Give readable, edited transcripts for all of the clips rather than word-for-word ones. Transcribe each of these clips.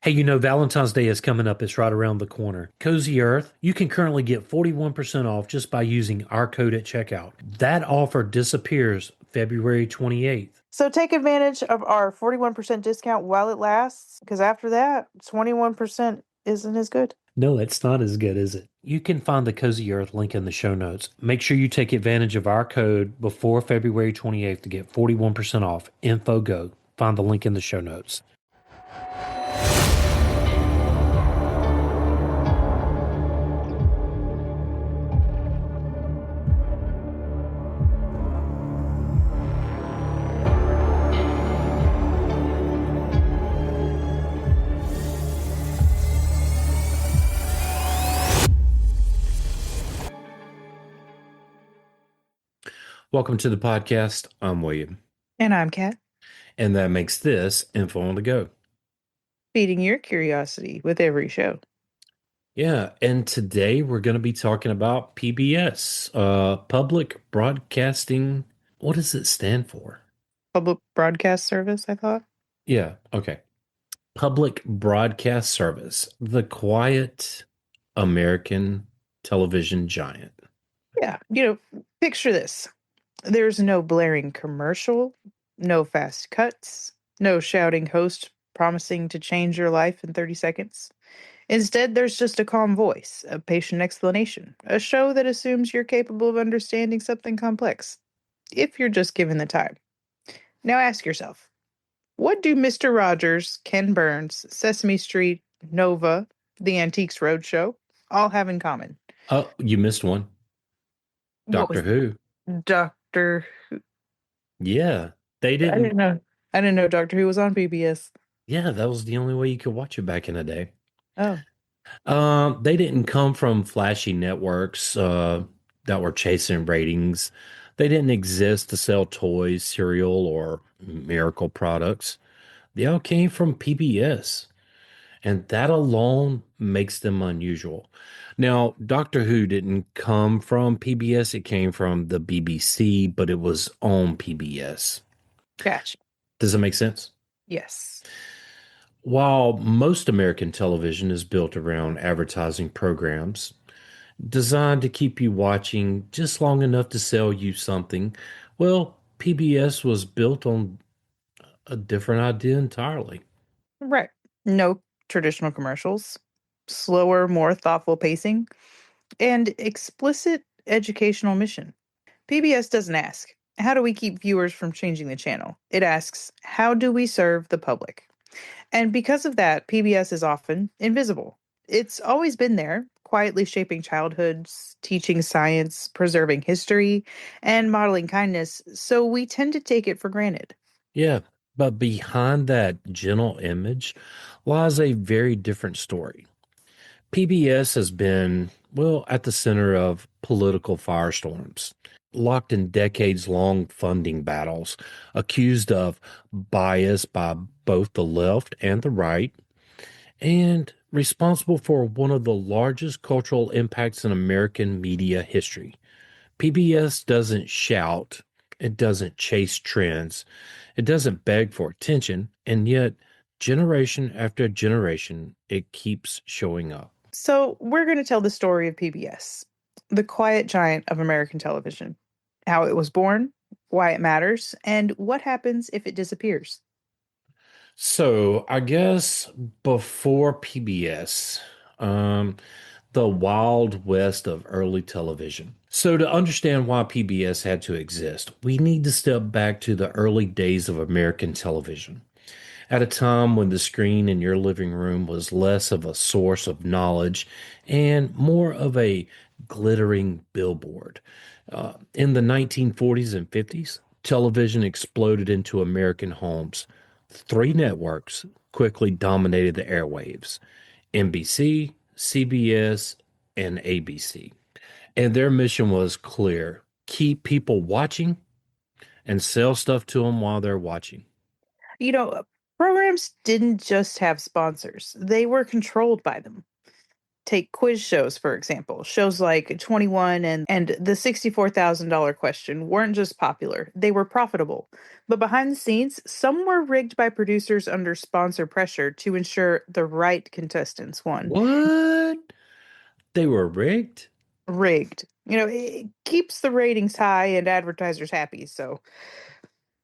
Hey, Valentine's Day is coming up. It's right around the corner. Cozy Earth, you can currently get 41% off just by using our code at checkout. That offer disappears February 28th. So take advantage of our 41% discount while it lasts, because after that, 21% isn't as good. No, it's not as good, is it? You can find the Cozy Earth link in the show notes. Make sure you take advantage of our code before February 28th to get 41% off. InfoGo. Find the link in the show notes. Welcome to the podcast. I'm William, And I'm Kat, and that makes this Info on the Go. feeding your curiosity with every show. Yeah, and today we're going to be talking about PBS, Public Broadcasting. What does it stand for? Public broadcast service, I thought. Yeah, okay. Public Broadcast Service, the quiet American television giant. Yeah, picture this. There's no blaring commercial, no fast cuts, no shouting host promising to change your life in 30 seconds. Instead, there's just a calm voice, a patient explanation, a show that assumes you're capable of understanding something complex, if you're just given the time. Now ask yourself, what do Mr. Rogers, Ken Burns, Sesame Street, Nova, the Antiques Roadshow all have in common? Oh, you missed one. What Doctor was Who. Doctor? Yeah, they I didn't. didn't know. I didn't know Doctor Who was on PBS. Yeah, that was the only way you could watch it back in the day. Oh, They didn't come from flashy networks that were chasing ratings. They didn't exist to sell toys, cereal, or miracle products. They all came from PBS, and that alone makes them unusual. Now, Doctor Who didn't come from PBS, it came from the BBC, but it was on PBS. gotcha. Does that make sense? Yes. While most American television is built around advertising programs designed to keep you watching just long enough to sell you something, well, PBS was built on a different idea entirely. Right. No traditional commercials, slower, more thoughtful pacing, and explicit educational mission. PBS doesn't ask, how do we keep viewers from changing the channel? It asks, how do we serve the public? And because of that, PBS is often invisible. It's always been there, quietly shaping childhoods, teaching science, preserving history, and modeling kindness, so we tend to take it for granted. Yeah, but behind that gentle image lies a very different story. PBS has been, well, at the center of political firestorms, locked in decades long funding battles, accused of bias by both the left and the right, and responsible for one of the largest cultural impacts in American media history. PBS doesn't shout, it doesn't chase trends, it doesn't beg for attention, and yet, generation after generation, it keeps showing up. So, we're going to tell the story of PBS, the quiet giant of American television, how it was born, why it matters, and what happens if it disappears. So I guess before PBS, the wild west of early television. So to understand why PBS had to exist, we need to step back to the early days of American television. At a time when the screen in your living room was less of a source of knowledge and more of a glittering billboard. In the 1940s and 50s, television exploded into American homes. Three networks quickly dominated the airwaves: NBC, CBS, and ABC. And their mission was clear: keep people watching and sell stuff to them while they're watching. You know, programs didn't just have sponsors, they were controlled by them. Take quiz shows, for example. Shows like 21 and the $64,000 question weren't just popular, they were profitable. But behind the scenes, some were rigged by producers under sponsor pressure to ensure the right contestants won. What? They were rigged? Rigged. It keeps the ratings high and advertisers happy. So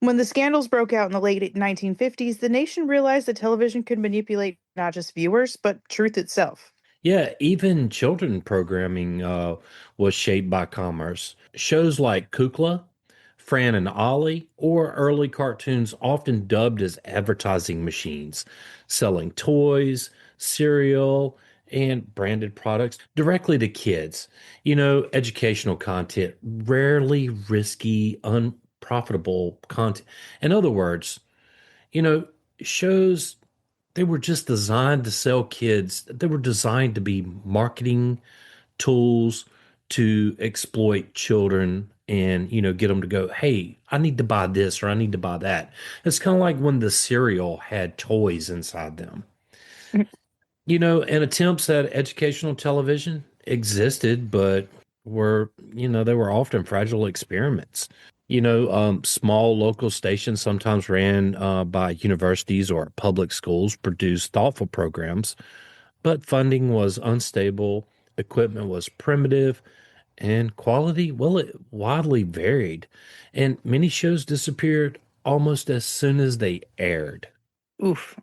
when the scandals broke out in the late 1950s, the nation realized that television could manipulate not just viewers, but truth itself. Yeah, even children programming was shaped by commerce. Shows like Kukla, Fran and Ollie, or early cartoons often dubbed as advertising machines, selling toys, cereal, and branded products directly to kids. Educational content, rarely risky, unprofitable content. In other words, you know, shows they were just designed to sell kids. They were designed to be marketing tools to exploit children and, get them to go, hey, I need to buy this or I need to buy that. It's kind of like when the cereal had toys inside them. And attempts at educational television existed, but they were often fragile experiments. Small local stations, sometimes ran by universities or public schools, produced thoughtful programs, but funding was unstable, equipment was primitive, and quality, well, it widely varied. And many shows disappeared almost as soon as they aired. Oof.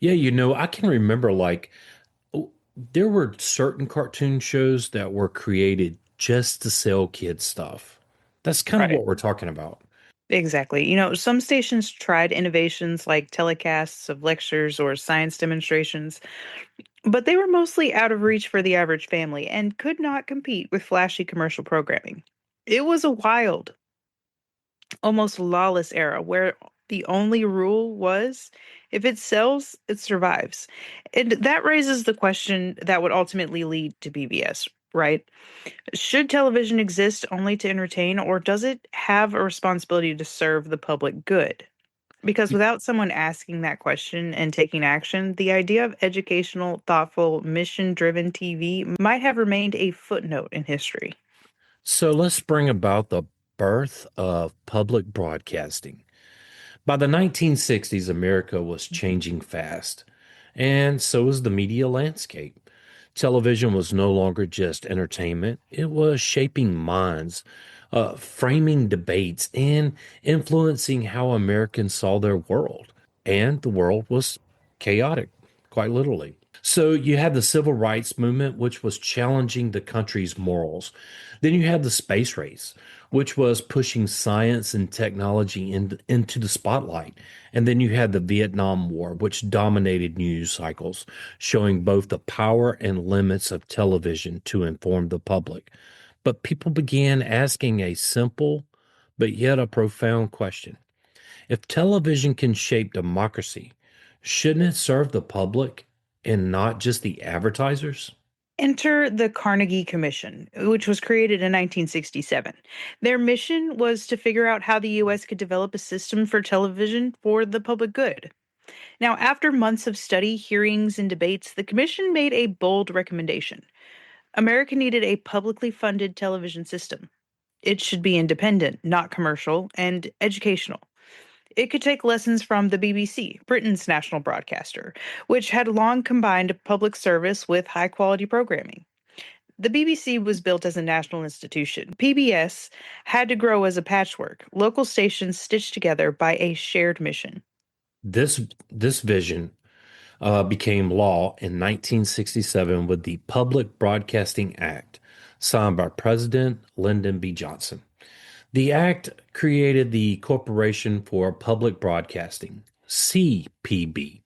Yeah, I can remember there were certain cartoon shows that were created just to sell kids stuff. That's kind of Right. what we're talking about. Exactly. Some stations tried innovations like telecasts of lectures or science demonstrations, but they were mostly out of reach for the average family and could not compete with flashy commercial programming. It was a wild, almost lawless era where the only rule was if it sells, it survives. And that raises the question that would ultimately lead to PBS, right? Should television exist only to entertain, or does it have a responsibility to serve the public good? Because without someone asking that question and taking action, the idea of educational, thoughtful, mission driven TV might have remained a footnote in history. So let's bring about the birth of public broadcasting. By the 1960s, America was changing fast, and so was the media landscape. Television was no longer just entertainment, it was shaping minds, framing debates, and influencing how Americans saw their world. And the world was chaotic, quite literally. So you had the civil rights movement, which was challenging the country's morals. Then you had the space race, which was pushing science and technology into the spotlight. And then you had the Vietnam War, which dominated news cycles, showing both the power and limits of television to inform the public. But people began asking a simple but yet a profound question. If television can shape democracy, shouldn't it serve the public and not just the advertisers? Enter the Carnegie Commission, which was created in 1967. Their mission was to figure out how the US could develop a system for television for the public good. Now, after months of study, hearings, and debates, the commission made a bold recommendation. America needed a publicly funded television system. It should be independent, not commercial, and educational. It could take lessons from the BBC, Britain's national broadcaster, which had long combined public service with high quality programming. The BBC was built as a national institution. PBS had to grow as a patchwork, local stations stitched together by a shared mission. This vision became law in 1967 with the Public Broadcasting Act, signed by President Lyndon B. Johnson. The act created the Corporation for Public Broadcasting, CPB,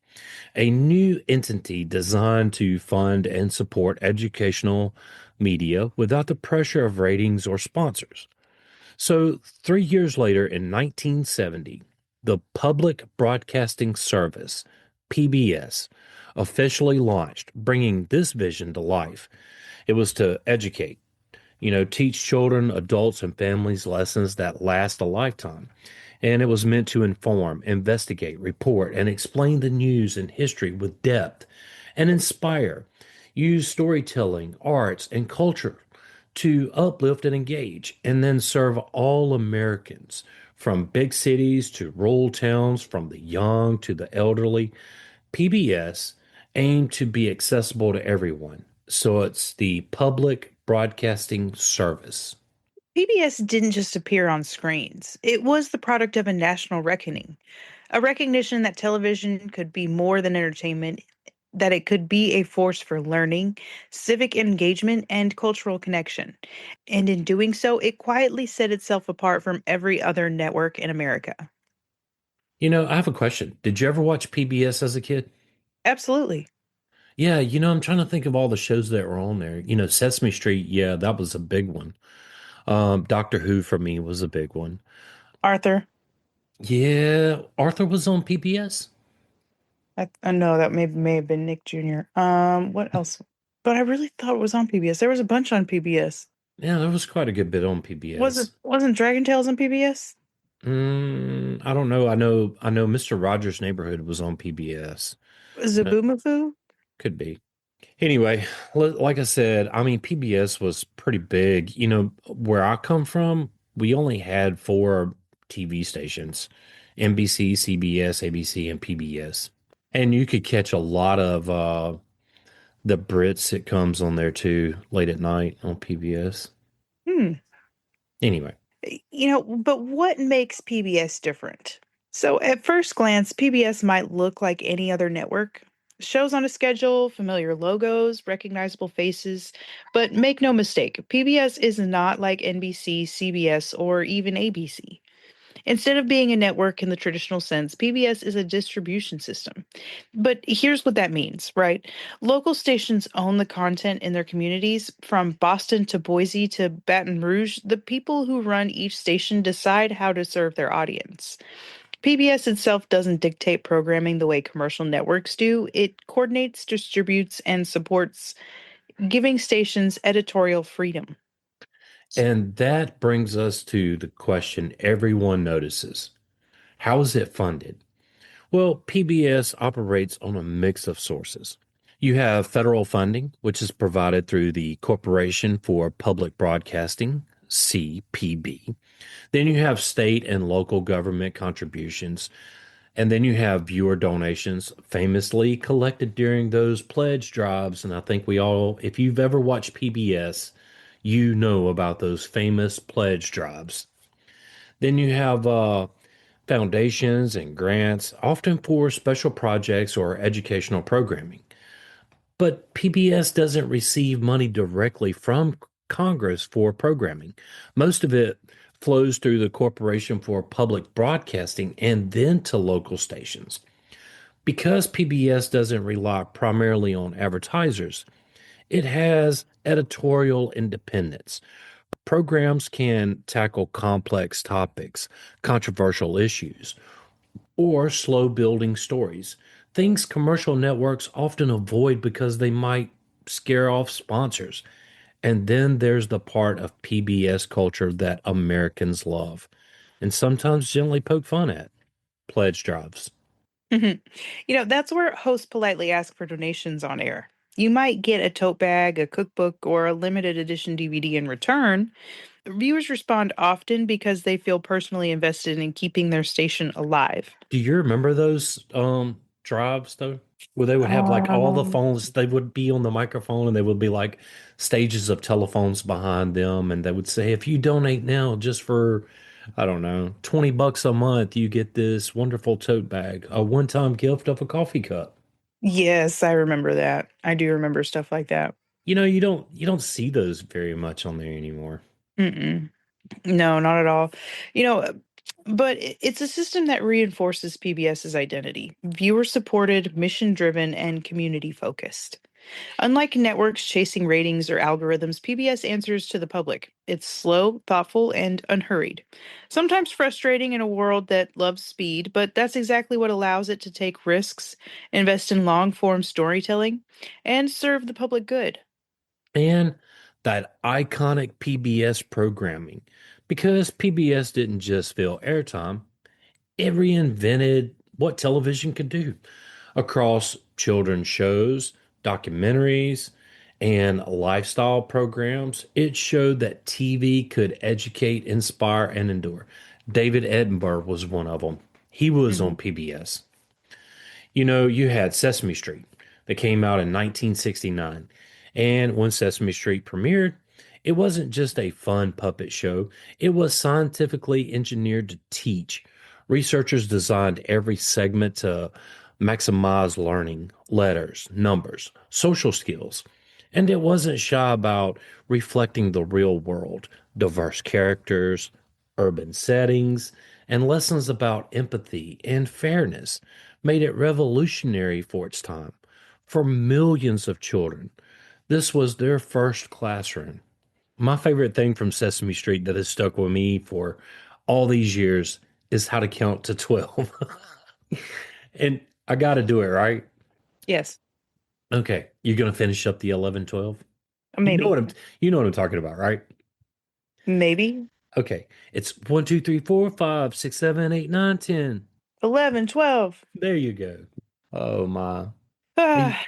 a new entity designed to fund and support educational media without the pressure of ratings or sponsors. So, 3 years later, in 1970, the Public Broadcasting Service, PBS, officially launched, bringing this vision to life. It was to educate, teach children, adults, and families lessons that last a lifetime. And it was meant to inform, investigate, report, and explain the news and history with depth and inspire. use storytelling, arts, and culture to uplift and engage, and then serve all Americans from big cities to rural towns, from the young to the elderly. PBS aim to be accessible to everyone. So it's the public broadcasting service. PBS didn't just appear on screens, it was the product of a national reckoning, a recognition that television could be more than entertainment, that it could be a force for learning, civic engagement, and cultural connection. And in doing so, it quietly set itself apart from every other network in America. I have a question. Did you ever watch PBS as a kid? Absolutely. Yeah, I'm trying to think of all the shows that were on there. Sesame Street, yeah, that was a big one. Doctor Who for me was a big one. Arthur. Yeah, Arthur was on PBS. I know that may have been Nick Jr. What else? But I really thought it was on PBS. There was a bunch on PBS. Yeah, there was quite a good bit on PBS. Wasn't Dragon Tales on PBS? I don't know. I know Mr. Rogers' Neighborhood was on PBS. No, Zaboomafoo? could be. Anyway, like I said, I mean PBS was pretty big. Where I come from, we only had four TV stations: NBC, CBS, ABC, and PBS. And you could catch a lot of the Brit sitcoms on there too, late at night on PBS. Hmm. Anyway, But what makes PBS different? So, at first glance, PBS might look like any other network. Shows on a schedule, familiar logos, recognizable faces. But make no mistake, PBS is not like NBC, CBS, or even ABC. Instead of being a network in the traditional sense, PBS is a distribution system. But here's what that means, right? Local stations own the content in their communities. From Boston to Boise to Baton Rouge, the people who run each station decide how to serve their audience. PBS itself doesn't dictate programming the way commercial networks do. It coordinates, distributes, and supports, giving stations editorial freedom. and that brings us to the question everyone notices. How is it funded? Well, PBS operates on a mix of sources. You have federal funding, which is provided through the Corporation for Public Broadcasting, CPB. Then you have state and local government contributions. And then you have viewer donations famously collected during those pledge drives. And I think we all, if you've ever watched PBS, you know about those famous pledge drives. Then you have foundations and grants, often for special projects or educational programming. But PBS doesn't receive money directly from Congress for programming. Most of it flows through the Corporation for Public Broadcasting and then to local stations. Because PBS doesn't rely primarily on advertisers, it has editorial independence. Programs can tackle complex topics, controversial issues, or slow building stories. Things commercial networks often avoid because they might scare off sponsors. And then there's the part of PBS culture that Americans love and sometimes gently poke fun at: pledge drives. Mhm. That's where hosts politely ask for donations on air. You might get a tote bag, a cookbook, or a limited edition DVD in return. Viewers respond often because they feel personally invested in keeping their station alive. Do you remember those drives though? Where they would have like all the Um, phones, they would be on the microphone and they would be like stages of telephones behind them, and they would say, if you donate now just for, I don't know, $20 a month, you get this wonderful tote bag, a one-time gift of a coffee cup. yes, I remember that. I do remember stuff like that. You don't see those very much on there anymore. Mm-mm. No, not at all. You know, uh, but it's a system that reinforces PBS's identity: viewer supported, mission driven, and community focused. Unlike networks chasing ratings or algorithms, PBS answers to the public. It's slow, thoughtful, and unhurried. Sometimes frustrating in a world that loves speed, but that's exactly what allows it to take risks, invest in long form storytelling, and serve the public good. And that iconic PBS programming, because PBS didn't just fill airtime, it reinvented what television could do across children's shows, documentaries. and lifestyle programs, it showed that TV could educate, inspire, and endure. David Attenborough was one of them. He was on Mhm. PBS. You know, you had Sesame Street that came out in 1969. And when Sesame Street premiered, it wasn't just a fun puppet show, it was scientifically engineered to teach. Researchers designed every segment to maximize learning, letters, numbers, social skills. And it wasn't shy about reflecting the real world, diverse characters, urban settings, and lessons about empathy and fairness made it revolutionary for its time. For millions of children, this was their first classroom. My favorite thing from Sesame Street that has stuck with me for all these years is how to count to 12. And I got to do it, right? Yes, Okay, you're going to finish up the 11, 12. You know maybe. what I'm talking about, right? Maybe. Okay, it's 1, 2, 3, 4, 5, 6, 7, 8, 9, 10. 11, 12. There you go. Oh my. Hey, Ah,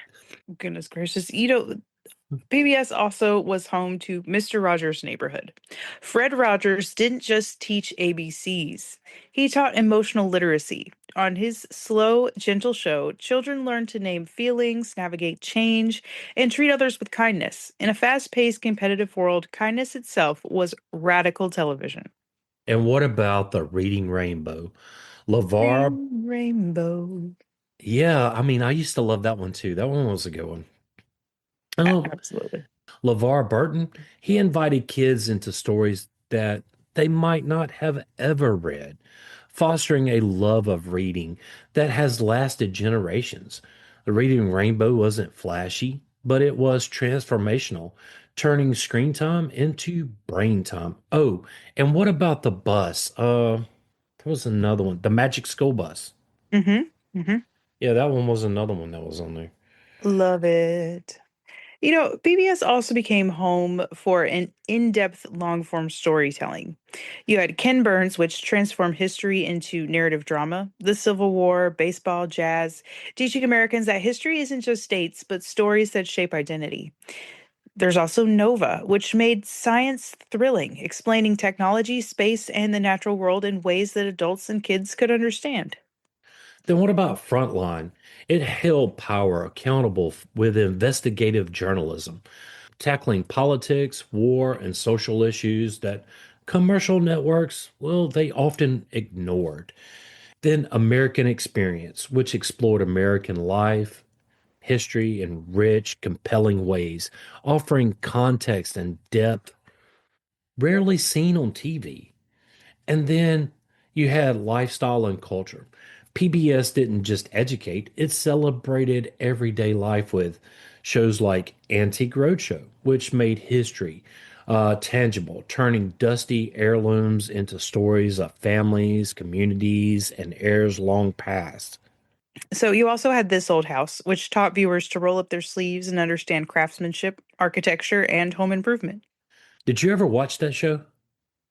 goodness gracious. PBS also was home to Mr. Rogers' Neighborhood. Fred Rogers didn't just teach ABCs, he taught emotional literacy. On his slow, gentle show, children learned to name feelings, navigate change, and treat others with kindness. In a fast paced, competitive world, kindness itself was radical television. and what about the Reading Rainbow? LeVar, Green rainbow. yeah, I mean, I used to love that one too. That one was a good one. Um, Absolutely. LeVar Burton, he invited kids into stories that they might not have ever read, fostering a love of reading that has lasted generations. The Reading Rainbow wasn't flashy, but it was transformational, turning screen time into brain time. Oh, and what about the bus? There was another one, the Magic School Bus. Mm-hmm. Mm-hmm. Yeah, that one was another one that was on there. Love it. PBS also became home for an in-depth long-form storytelling. You had Ken Burns, which transformed history into narrative drama, the Civil War, baseball, jazz, teaching Americans that history isn't just dates, but stories that shape identity. There's also Nova, which made science thrilling, explaining technology, space, and the natural world in ways that adults and kids could understand. Then what about Frontline? It held power accountable with investigative journalism, tackling politics, war, and social issues that commercial networks, well, they often ignored. Then American Experience, which explored American life, history in rich, compelling ways, offering context and depth rarely seen on TV. And then you had lifestyle and culture. PBS didn't just educate, it celebrated everyday life with shows like Antique Roadshow, which made history tangible, turning dusty heirlooms into stories of families, communities, and heirs long past. So you also had This Old House, which taught viewers to roll up their sleeves and understand craftsmanship, architecture, and home improvement. Did you ever watch that show?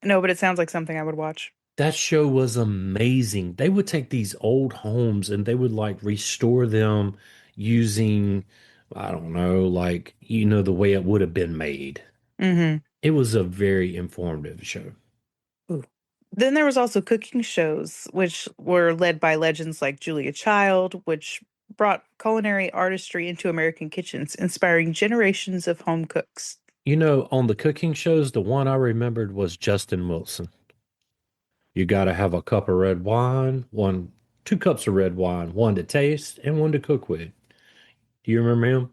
No, but it sounds like something I would watch. That show was amazing. They would take these old homes and they would like restore them using, I don't know, like, the way it would have been made. Mm-hmm. It was a very informative show. Ooh. Then there was also cooking shows, which were led by legends like Julia Child, which brought culinary artistry into American kitchens, inspiring generations of home cooks. On the cooking shows, the one I remembered was Justin Wilson. You got to have a cup of red wine, 2 cups of red wine, one to taste and one to cook with. Do you remember him?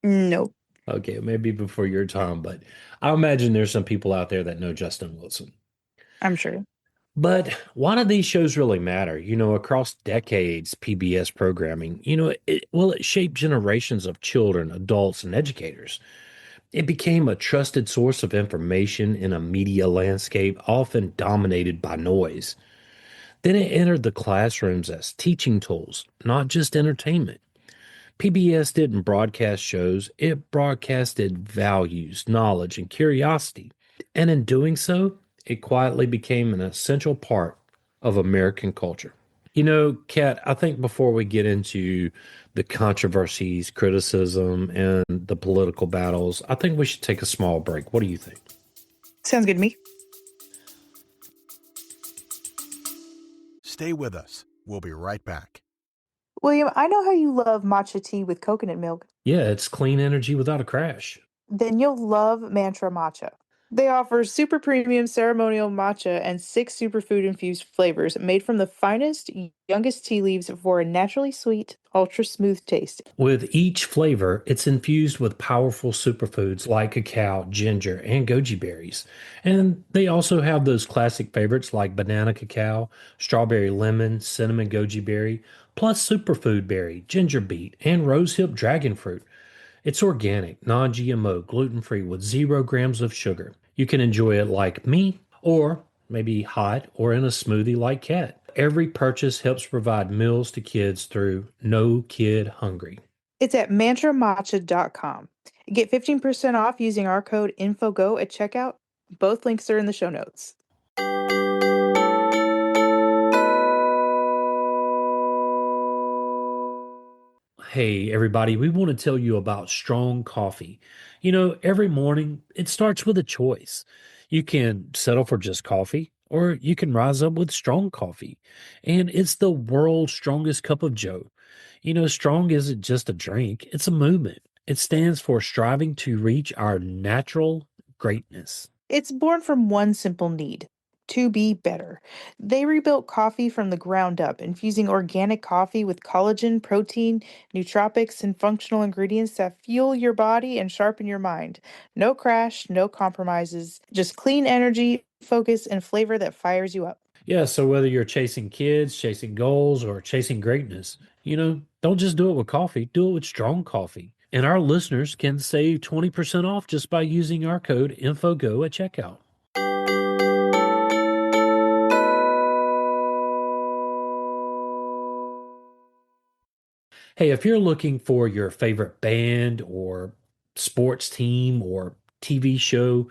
Nope, Okay, maybe before your time, but I imagine there's some people out there that know Justin Wilson. I'm sure. But why do these shows really matter? Across decades, PBS programming, it shaped generations of children, adults, and educators. It became a trusted source of information in a media landscape often dominated by noise. Then it entered the classrooms as teaching tools, not just entertainment. PBS didn't broadcast shows, it broadcasted values, knowledge, and curiosity. And in doing so, it quietly became an essential part of American culture. Kat, I think before we get into the controversies, criticism, and the political battles, I think we should take a small break. What do you think? Sounds good to me. Stay with us. We'll be right back. William, I know how you love matcha tea with coconut milk. Yeah, it's clean energy without a crash. Then you'll love Mantra Matcha. They offer super premium ceremonial matcha and six superfood infused flavors made from the finest, youngest tea leaves for a naturally sweet, ultra smooth taste. With each flavor, it's infused with powerful superfoods like cacao, ginger, and goji berries. And they also have those classic favorites like banana cacao, strawberry lemon, cinnamon goji berry, plus superfood berry, ginger beet, and rosehip dragon fruit. It's organic, non-GMO, gluten-free with 0 grams of sugar. You can enjoy it like me, or maybe hot or in a smoothie like Cat. Every purchase helps provide meals to kids through No Kid Hungry. It's at mantramatcha.com. Get 15% off using our code INFOGO at checkout. Both links are in the show notes. Hey, everybody, we want to tell you about strong coffee. Every morning it starts with a choice. You can settle for just coffee, or you can rise up with strong coffee. And it's the world's strongest cup of joe. Strong isn't just a drink, it's a movement. It stands for striving to reach our natural greatness. It's born from one simple need to be better. They rebuilt coffee from the ground up, infusing organic coffee with collagen, protein, nootropics, and functional ingredients that fuel your body and sharpen your mind. No crash, no compromises, just clean energy, focus, and flavor that fires you up. Yeah, so whether you're chasing kids, chasing goals, or chasing greatness, don't just do it with coffee, do it with strong coffee. And our listeners can save 20% off just by using our code INFOGO at checkout. Hey, if you're looking for your favorite band or sports team or TV show,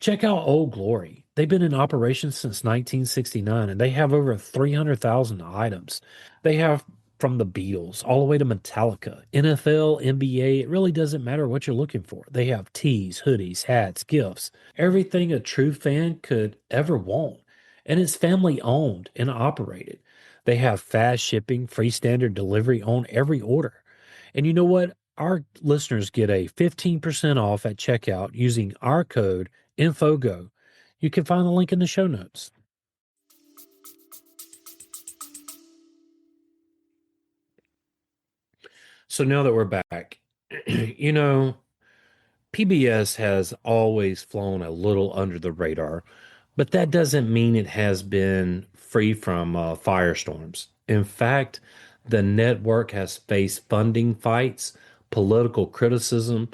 check out Old Glory. They've been in operation since 1969 and they have over 300,000 items. They have from the Beatles all the way to Metallica, NFL, NBA. It really doesn't matter what you're looking for. They have tees, hoodies, hats, gifts, everything a true fan could ever want. And it's family owned and operated. They have fast shipping, free standard delivery on every order. And you know what? Our listeners get a 15% off at checkout using our code INFOGO. You can find the link in the show notes. So now that we're back, you know, PBS has always flown a little under the radar, but that doesn't mean it has been free from firestorms. In fact, the network has faced funding fights, political criticism,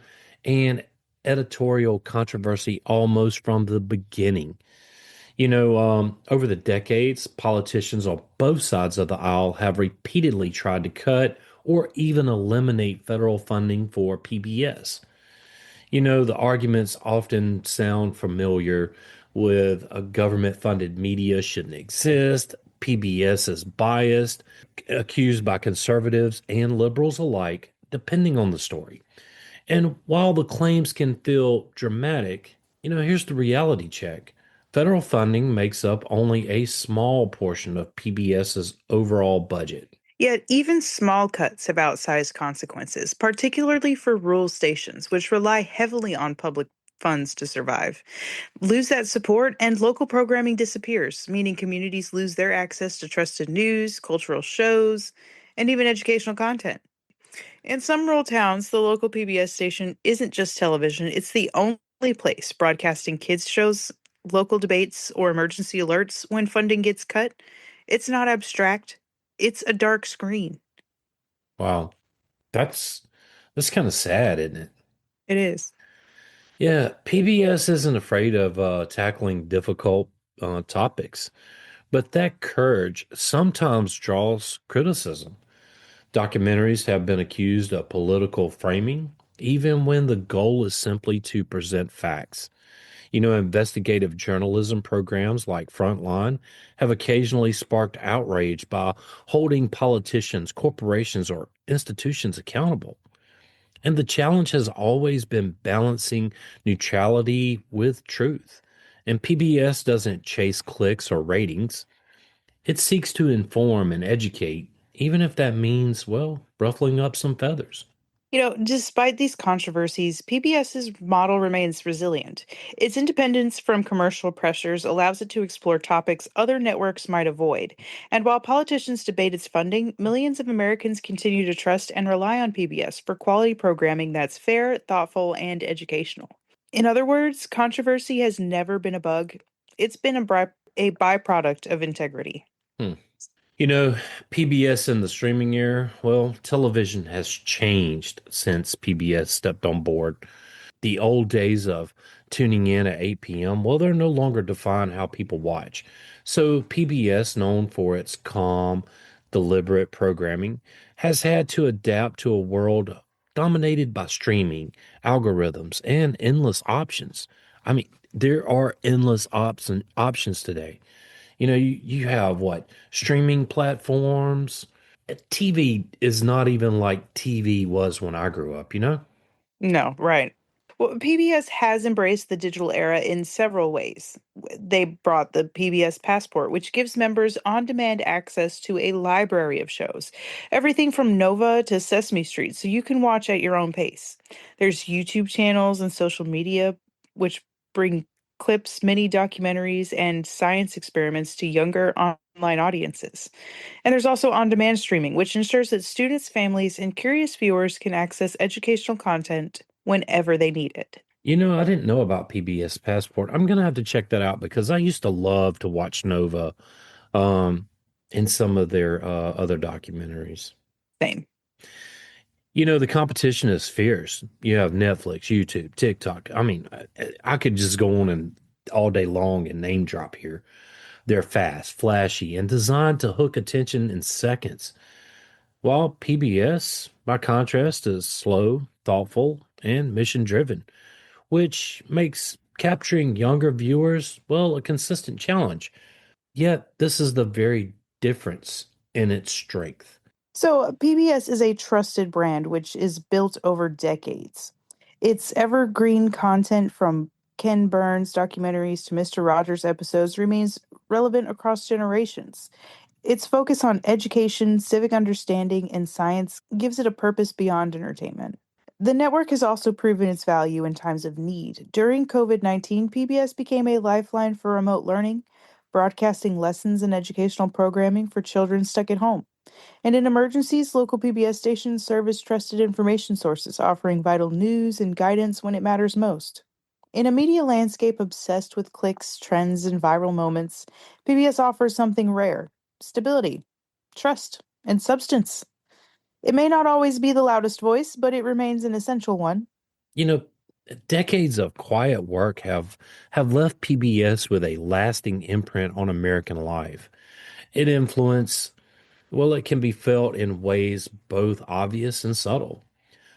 and editorial controversy almost from the beginning. Over the decades, politicians on both sides of the aisle have repeatedly tried to cut or even eliminate federal funding for PBS. The arguments often sound familiar with a government funded media shouldn't exist, PBS is biased, accused by conservatives and liberals alike, depending on the story. And while the claims can feel dramatic, here's the reality check. Federal funding makes up only a small portion of PBS's overall budget. Yet, even small cuts have outsized consequences, particularly for rural stations, which rely heavily on public funds to survive. Lose that support, and local programming disappears, meaning communities lose their access to trusted news, cultural shows, and even educational content. In some rural towns, the local PBS station isn't just television, it's the only place broadcasting kids' shows, local debates, or emergency alerts when funding gets cut. It's not abstract, it's a dark screen. Wow, that's kind of sad, isn't it? It is. Yeah, PBS isn't afraid of tackling difficult topics, but that courage sometimes draws criticism. Documentaries have been accused of political framing, even when the goal is simply to present facts. Investigative journalism programs like Frontline have occasionally sparked outrage by holding politicians, corporations, or institutions accountable. And the challenge has always been balancing neutrality with truth. And PBS doesn't chase clicks or ratings, it seeks to inform and educate, even if that means, well, ruffling up some feathers. Despite these controversies, PBS's model remains resilient. Its independence from commercial pressures allows it to explore topics other networks might avoid. And while politicians debate its funding, millions of Americans continue to trust and rely on PBS for quality programming that's fair, thoughtful, and educational. In other words, controversy has never been a bug, it's been a byproduct of integrity. Hmm. You know, PBS in the streaming era, well, television has changed since PBS stepped on board. The old days of tuning in at 8 p.m., well, they're no longer define how people watch. So PBS, known for its calm, deliberate programming, has had to adapt to a world dominated by streaming, algorithms, and endless options. I mean, there are endless options today. You have what? Streaming platforms. TV is not even like TV was when I grew up? No, right. Well, PBS has embraced the digital era in several ways. They brought the PBS Passport, which gives members on demand access to a library of shows, everything from Nova to Sesame Street, so you can watch at your own pace. There's YouTube channels and social media, which bring clips, mini documentaries, and science experiments to younger online audiences. And there's also on demand streaming, which ensures that students, families, and curious viewers can access educational content whenever they need it. I didn't know about PBS Passport. I'm gonna have to check that out because I used to love to watch Nova, um, in some of their other documentaries. Same. The competition is fierce. You have Netflix, YouTube, TikTok. I mean, I could just go on and all day long and name drop here. They're fast, flashy, and designed to hook attention in seconds. While PBS, by contrast, is slow, thoughtful, and mission driven, which makes capturing younger viewers, well, a consistent challenge. Yet, this is the very difference in its strength. So, PBS is a trusted brand which is built over decades. Its evergreen content from Ken Burns documentaries to Mr. Rogers episodes remains relevant across generations. Its focus on education, civic understanding, and science gives it a purpose beyond entertainment. The network has also proven its value in times of need. During COVID-19, PBS became a lifeline for remote learning, broadcasting lessons and educational programming for children stuck at home. And in emergencies, local PBS stations serve as trusted information sources, offering vital news and guidance when it matters most. In a media landscape obsessed with clicks, trends, and viral moments, PBS offers something rare: stability, trust, and substance. It may not always be the loudest voice, but it remains an essential one. You know, Decades of quiet work have left PBS with a lasting imprint on American life. It influence, well, it can be felt in ways both obvious and subtle.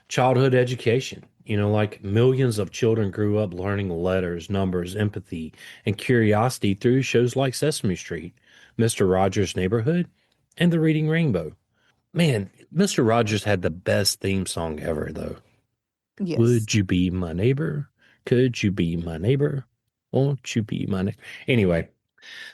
Childhood education, like millions of children grew up learning letters, numbers, empathy, and curiosity through shows like Sesame Street, Mr. Rogers' Neighborhood, and The Reading Rainbow. Man, Mr. Rogers had the best theme song ever, though. Yes. Would you be my neighbor? Could you be my neighbor? Won't you be my neighbor? Anyway,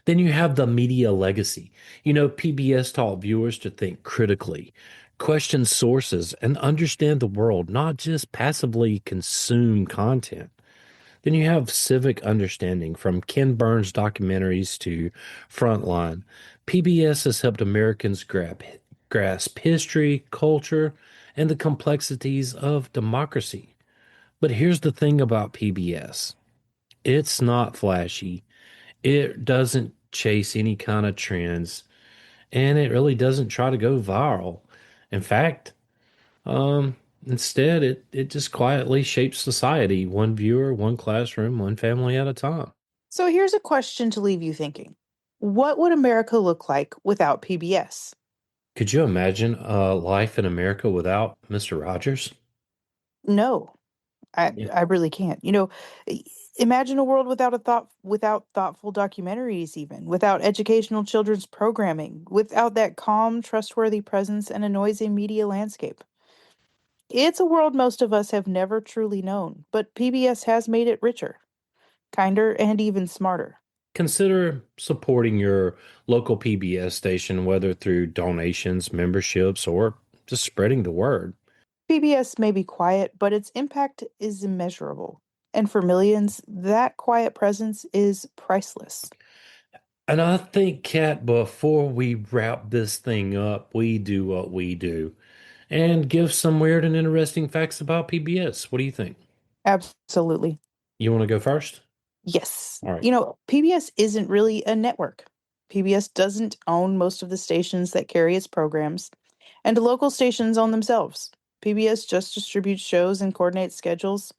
then you have the media legacy. PBS taught viewers to think critically, question sources, and understand the world, not just passively consume content. Then you have civic understanding from Ken Burns documentaries to Frontline. PBS has helped Americans grasp history, culture, and the complexities of democracy. But here's the thing about PBS, it's not flashy, it doesn't chase any kind of trends, and it really doesn't try to go viral. In fact, instead, it just quietly shapes society, one viewer, one classroom, one family at a time. So here's a question to leave you thinking: what would America look like without PBS? Could you imagine life in America without Mr. Rogers? No. I Yeah. I really can't. I- imagine a world without thoughtful documentaries even, without educational children's programming, without that calm, trustworthy presence and a noisy media landscape. It's a world most of us have never truly known, but PBS has made it richer, kinder, and even smarter. Consider supporting your local PBS station, whether through donations, memberships, or just spreading the word. PBS may be quiet, but its impact is immeasurable. And for millions, that quiet presence is priceless. And I think, Kat, before we wrap this thing up, we do what we do and give some weird and interesting facts about PBS. What do you think? Absolutely. You want to go first? Yes. All right. PBS isn't really a network. PBS doesn't own most of the stations that carry its programs, and the local stations own themselves. PBS just distributes shows and coordinates schedules.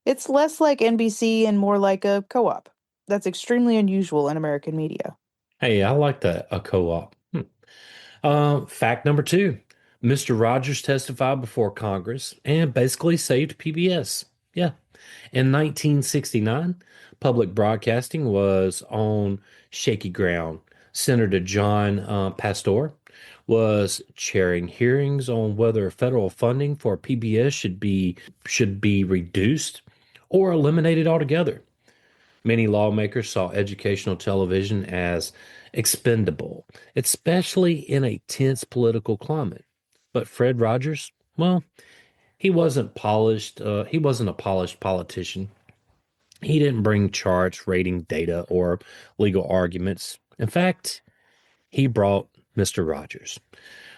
It's less like NBC and more like a co op. That's extremely unusual in American media. Hey, I like that, a co-op. Fact number two, Mr. Rogers testified before Congress and basically saved PBS. Yeah. In 1969, public broadcasting was on shaky ground. Senator John Pastor was chairing hearings on whether federal funding for PBS should be reduced or eliminated altogether. Many lawmakers saw educational television as expendable, especially in a tense political climate. But Fred Rogers, well, he wasn't a polished politician. He didn't bring charts, rating data, or legal arguments. In fact, he brought Mr. Rogers.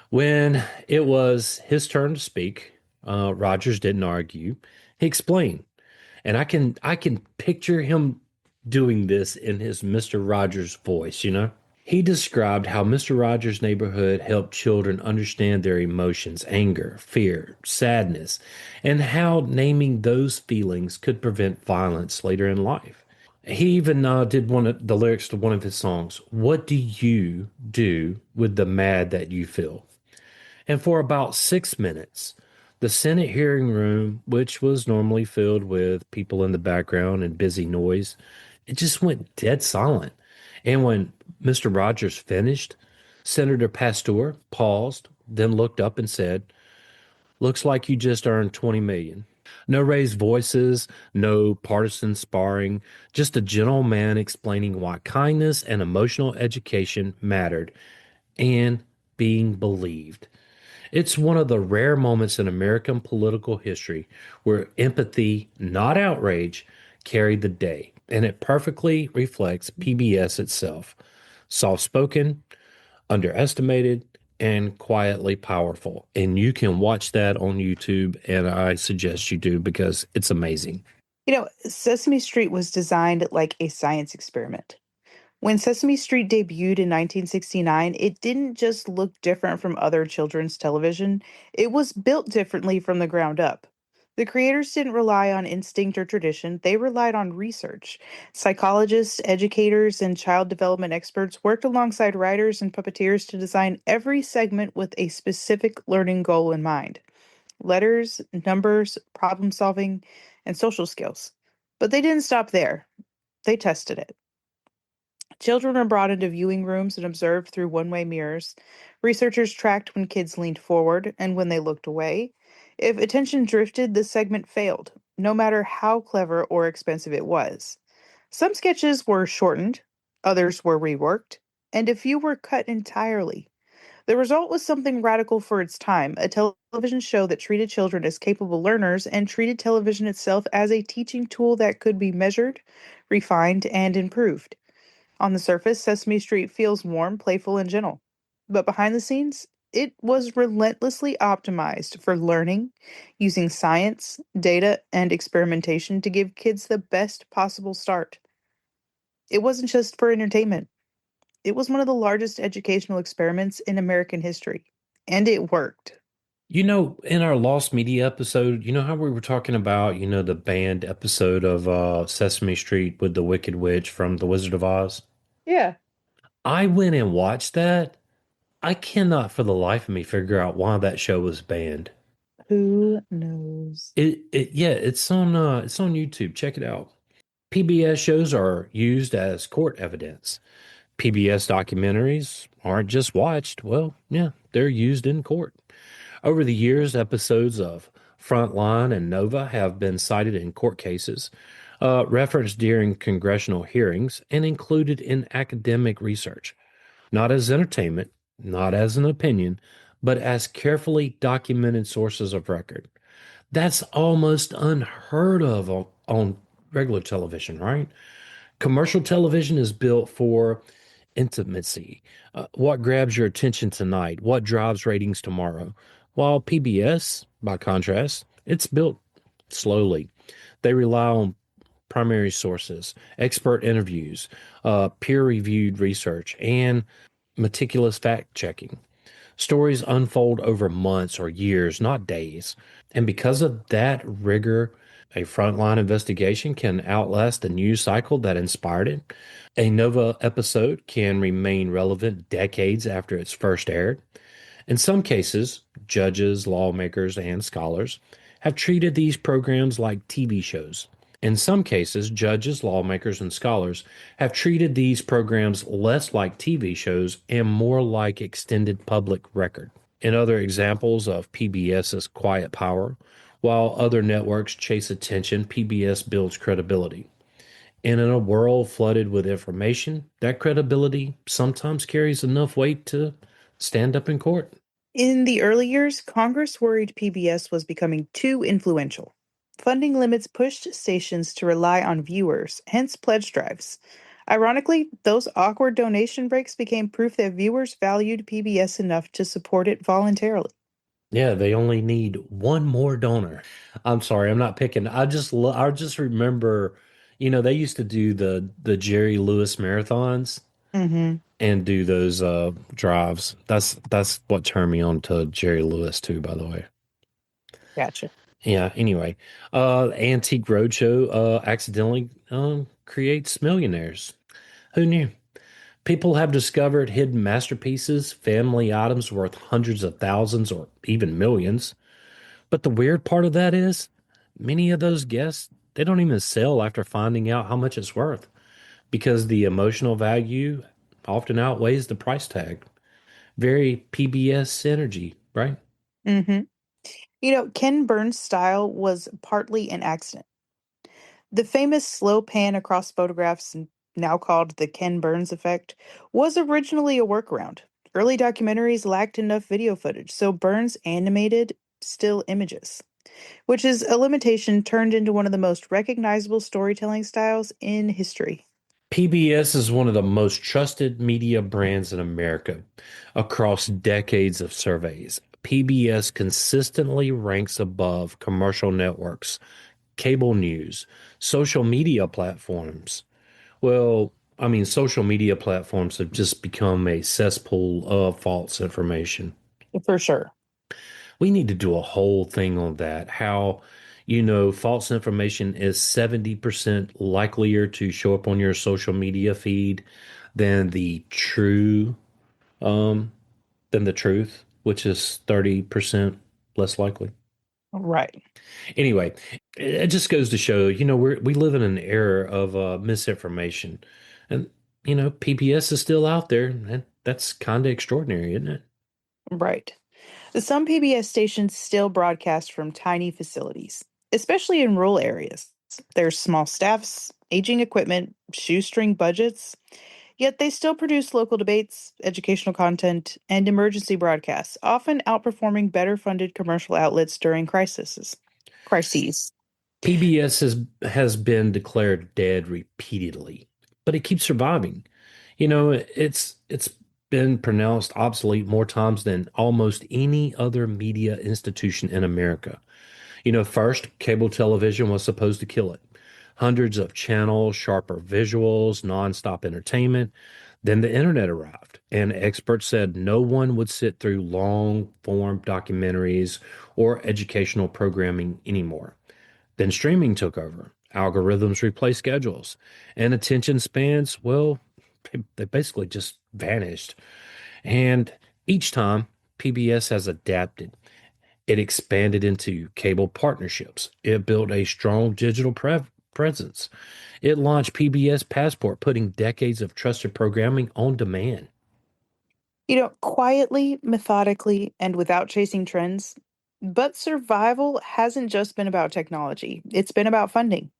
When it was his turn to speak, Rogers didn't argue. He explained, and I can picture him doing this in his Mr. Rogers voice, you know? He described how Mr. Rogers' neighborhood helped children understand their emotions, anger, fear, sadness, and how naming those feelings could prevent violence later in life. He even did one of the lyrics to one of his songs. What do you do with the mad that you feel? And for about 6 minutes, the Senate hearing room, which was normally filled with people in the background and busy noise, it just went dead silent. And when Mr. Rogers finished, Senator Pasteur paused, then looked up and said, looks like you just earned 20 million. No raised voices, no partisan sparring, just a gentle man explaining why kindness and emotional education mattered and being believed. It's one of the rare moments in American political history where empathy, not outrage, carried the day, and it perfectly reflects PBS itself. Soft spoken, underestimated, and quietly powerful. And you can watch that on YouTube, and I suggest you do because it's amazing. Sesame Street was designed like a science experiment. When Sesame Street debuted in 1969, it didn't just look different from other children's television, it was built differently from the ground up. The creators didn't rely on instinct or tradition, they relied on research. Psychologists, educators, and child development experts worked alongside writers and puppeteers to design every segment with a specific learning goal in mind: letters, numbers, problem solving, and social skills. But they didn't stop there, they tested it. Children were brought into viewing rooms and observed through one way mirrors. Researchers tracked when kids leaned forward and when they looked away. If attention drifted, the segment failed, no matter how clever or expensive it was. Some sketches were shortened, others were reworked, and a few were cut entirely. The result was something radical for its time: a television show that treated children as capable learners and treated television itself as a teaching tool that could be measured, refined, and improved. On the surface, Sesame Street feels warm, playful, and gentle. But behind the scenes, it was relentlessly optimized for learning, using science, data, and experimentation to give kids the best possible start. It wasn't just for entertainment, it was one of the largest educational experiments in American history. And it worked. In our Lost Media episode, you know how we were talking about, the banned episode of Sesame Street with the Wicked Witch from The Wizard of Oz? Yeah. I went and watched that. I cannot for the life of me figure out why that show was banned. Who knows? It's on YouTube. Check it out. PBS shows are used as court evidence. PBS documentaries aren't just watched. Well, yeah, they're used in court. Over the years, episodes of Frontline and Nova have been cited in court cases, referenced during congressional hearings, and included in academic research, not as entertainment, not as an opinion, but as carefully documented sources of record. That's almost unheard of on regular television, right? Commercial television is built for intimacy. What grabs your attention tonight? What drives ratings tomorrow? While PBS, by contrast, it's built slowly. They rely on primary sources, expert interviews, peer-reviewed research, and meticulous fact checking. Stories unfold over months or years, not days. And because of that rigor, a frontline investigation can outlast the news cycle that inspired it. A Nova episode can remain relevant decades after it's first aired. In some cases, judges, lawmakers, and scholars have treated these programs like TV shows. In some cases, judges, lawmakers, and scholars have treated these programs less like TV shows and more like extended public record. In other examples of PBS's quiet power, while other networks chase attention, PBS builds credibility. And in a world flooded with information, that credibility sometimes carries enough weight to stand up in court. In the early years, Congress worried PBS was becoming too influential. Funding limits pushed stations to rely on viewers, hence pledge drives. Ironically, those awkward donation breaks became proof that viewers valued PBS enough to support it voluntarily. Yeah, they only need one more donor. I'm sorry, I'm not picking. I just remember, they used to do the Jerry Lewis marathons Mm-hmm. and do those drives. That's what turned me on to Jerry Lewis too, by the way. Gotcha. Yeah, anyway, Antique Roadshow accidentally creates millionaires. Who knew? People have discovered hidden masterpieces, family items worth hundreds of thousands or even millions. But the weird part of that is many of those guests, they don't even sell after finding out how much it's worth because the emotional value often outweighs the price tag. Very PBS synergy, right? Mm-hmm. Ken Burns' style was partly an accident. The famous slow pan across photographs, now called the Ken Burns effect, was originally a workaround. Early documentaries lacked enough video footage, so Burns animated still images, which is a limitation turned into one of the most recognizable storytelling styles in history. PBS is one of the most trusted media brands in America across decades of surveys. PBS consistently ranks above commercial networks, cable news, social media platforms. Well, I mean, social media platforms have just become a cesspool of false information. For sure. We need to do a whole thing on that. How, false information is 70% likelier to show up on your social media feed than the true, um, than the truth, which is 30% less likely. Right. Anyway, it just goes to show, we live in an era of misinformation. And, PBS is still out there. And that's kind of extraordinary, isn't it? Right. Some PBS stations still broadcast from tiny facilities, especially in rural areas. There's small staffs, aging equipment, shoestring budgets, yet they still produce local debates, educational content, and emergency broadcasts, often outperforming better funded commercial outlets during crises. PBS has been declared dead repeatedly, but it keeps surviving. It's been pronounced obsolete more times than almost any other media institution in America. First, cable television was supposed to kill it. Hundreds of channels, sharper visuals, nonstop entertainment. Then the internet arrived, and experts said no one would sit through long form documentaries or educational programming anymore. Then streaming took over. Algorithms replaced schedules, and attention spans, well, they basically just vanished. And each time, PBS has adapted. It expanded into cable partnerships. It built a strong digital presence. It launched PBS Passport, putting decades of trusted programming on demand. Quietly, methodically, and without chasing trends. But survival hasn't just been about technology, it's been about funding.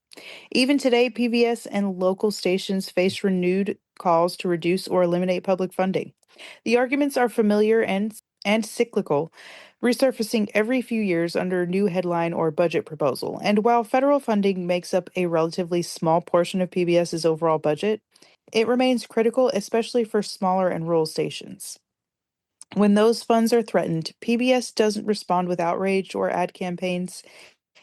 Even today, PBS and local stations face renewed calls to reduce or eliminate public funding. The arguments are familiar and cyclical, resurfacing every few years under a new headline or budget proposal. And while federal funding makes up a relatively small portion of PBS's overall budget, it remains critical, especially for smaller and rural stations. When those funds are threatened, PBS doesn't respond with outrage or ad campaigns.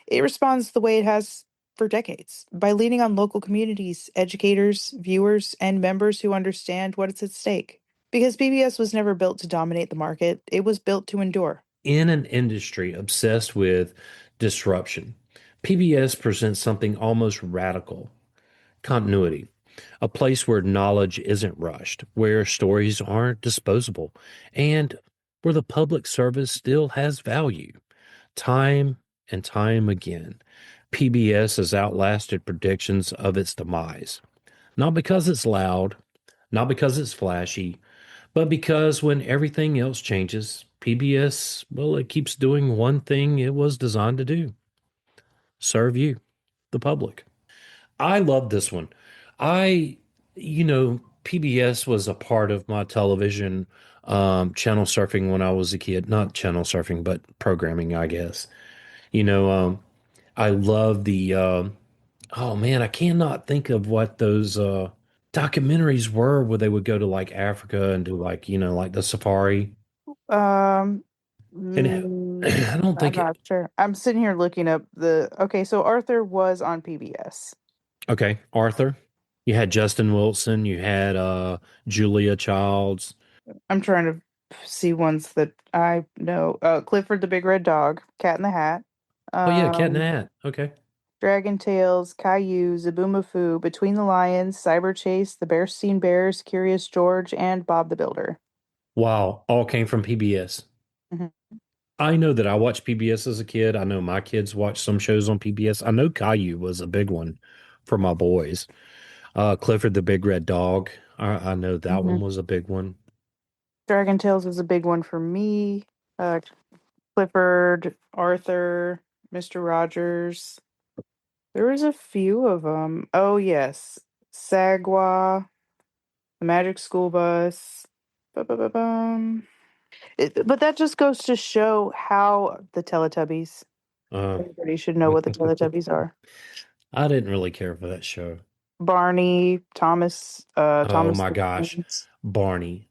It responds the way it has for decades by leaning on local communities, educators, viewers, and members who understand what is at stake. Because PBS was never built to dominate the market, it was built to endure. In an industry obsessed with disruption, PBS presents something almost radical: continuity, a place where knowledge isn't rushed, where stories aren't disposable, and where the public service still has value. Time and time again, PBS has outlasted predictions of its demise. Not because it's loud, not because it's flashy, but because when everything else changes, PBS, well, it keeps doing one thing it was designed to do: serve you, the public. I love this one. I, PBS was a part of my television channel surfing when I was a kid. Not channel surfing, but programming, I guess. You know, I love oh man, I cannot think of what those documentaries were where they would go to like Africa and do like, like the safari. Um, And I don't I'm think it, not sure. I'm sitting here looking up the. Okay, so Arthur was on PBS. okay, Arthur. You had Justin Wilson, you had Julia Childs. I'm trying to see ones that I know. Clifford the Big Red Dog, Cat in the Hat, Oh yeah, Cat in the um, Hat. Okay. Dragon Tales, Caillou, Zaboomafoo, Between the Lions, Cyber Chase, The Bearstein Bears, Curious George, and Bob the Builder. Wow, all came from PBS. Mhm. I know that I watched PBS as a kid. I know my kids watched some shows on PBS. I know Caillou was a big one for my boys. Clifford the Big Red Dog. I know that one Mhm. was a big one. Dragon Tales was a big one for me. Uh, Clifford, Arthur, Mr. Rogers. There was a few of them. Oh, yes. Sagwa, The Magic School Bus. Ba-ba-ba-bum. But that just goes to show how the Teletubbies. Uh, Everybody should know what the Teletubbies are. I didn't really care for that show. Barney, Oh Thomas my the gosh, Tank. Barney.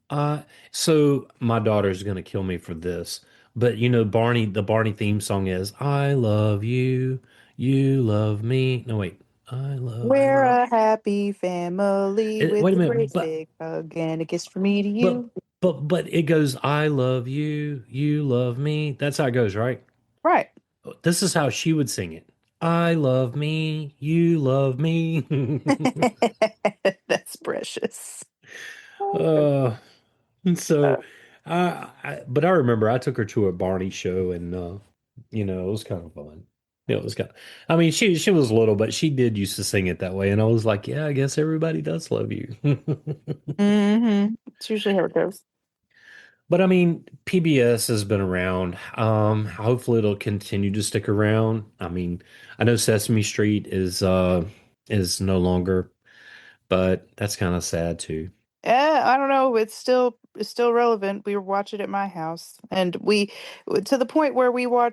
So my daughter's gonna kill me for this, but Barney, the Barney theme song is "I love you, you love me." No, wait, I love We're you. a happy family Wait with a a minute, great big hug and a kiss from me to but you. but it goes, "I love you, you love me." That's how it goes, right? Right. This is how she would sing it. I love me, you love me. That's precious. uh, and Uh, so, but I remember I took her to a Barney show, and it was kind of fun. It was kind of, I mean, she was little, but she did used to sing it that way, and I was like, yeah, I guess everybody does love you. It's usually how it goes. But I mean, PBS has been around. Hopefully it'll continue to stick around. I mean, I know Sesame Street is no longer, but that's kind of sad too. I don't know. It's still relevant. We watch it at my house, and we to the point where we were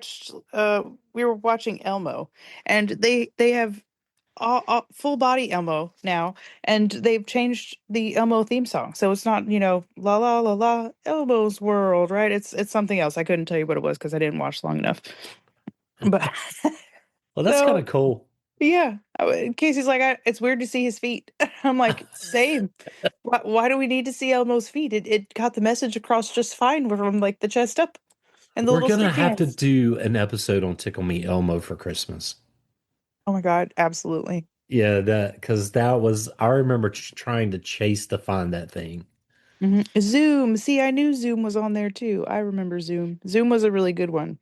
watching Elmo, and they have full body Elmo now, and they've changed the Elmo theme song, so it's not la la la la Elmo's World, right? It's something else. I couldn't tell you what it was because I didn't watch long enough. But Well, that's kind so of cool. yeah, Casey's like, it's weird to see his feet. I'm like, same. Why do we need to see Elmo's feet? It got the message across just fine from like the chest up and the We're little gonna stick have to dance. do an episode on Tickle Me Elmo for Christmas. Oh my God, absolutely. Yeah, that because that was I remember trying to chase to find that thing. Zoom. See, I knew Zoom was on there too. I remember Zoom. Zoom was a really good one.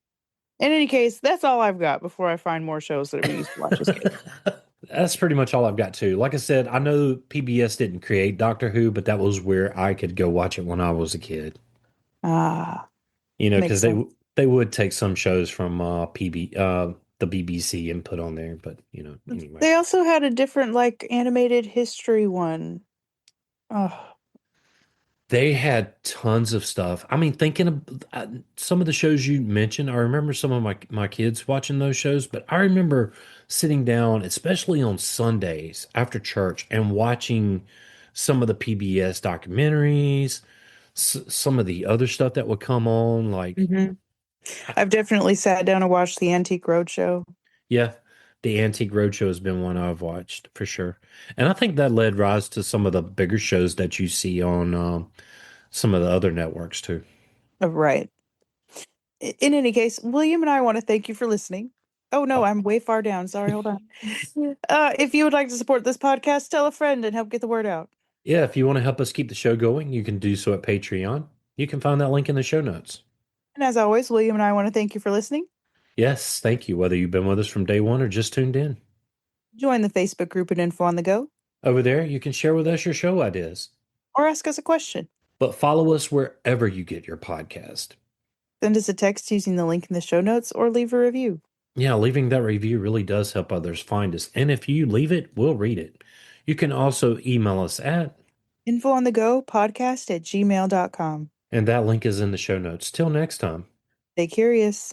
In any case, that's all I've got before I find more shows that we used to watch as kids. That's pretty much all I've got too. Like I said, I know PBS didn't create Doctor Who, but that was where I could go watch it when I was a kid. Ah, Because makes sense. they would take some shows from the BBC and put on there, but anyway. They also had a different, like, animated history one. Oh, They had tons of stuff. I mean, thinking of some of the shows you mentioned, I remember some of my kids watching those shows, but I remember sitting down, especially on Sundays after church, and watching some of the PBS documentaries, some of the other stuff that would come on. Like, hmm I- I've definitely sat down and watched the Antique Roadshow. yeah, the Antique Roadshow has been one I've watched for sure, and I think that led rise to some of the bigger shows that you see on some of the other networks too. Right. In any case, William and I want to thank you for listening. Oh no, Oh. I'm way far down. Sorry, hold on. If you would like to support this podcast, tell a friend and help get the word out. Yeah, if you want to help us keep the show going, you can do so at Patreon. You can find that link in the show notes. And as always, William and I want to thank you for listening. Yes, thank you, whether you've been with us from day one or just tuned in. Join the Facebook group at Info on the Go Over there, you can share with us your show ideas, or ask us a question. but follow us wherever you get your podcast. Send us a text using the link in the show notes or leave a review. Yeah, leaving that review really does help others find us. And if you leave it, we'll read it. You can also email us at, Info on the Go podcast at gmail.com. and that link is in the show notes. Till next time. Stay curious.